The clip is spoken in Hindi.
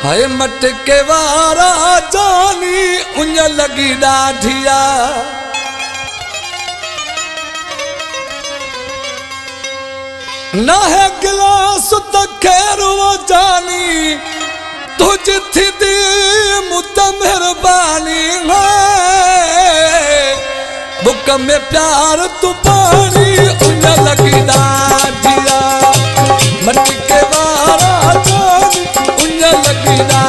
हाय मटके वारा जानी उन लगी ॾाढिया ना है गिलास त खैर वो जानी तुझ थी दी मुत मेहरबानी है बुक में प्यार तू पानी उन लगी ॾाढिया मटके वारा जानी उन लगी ॾाढिया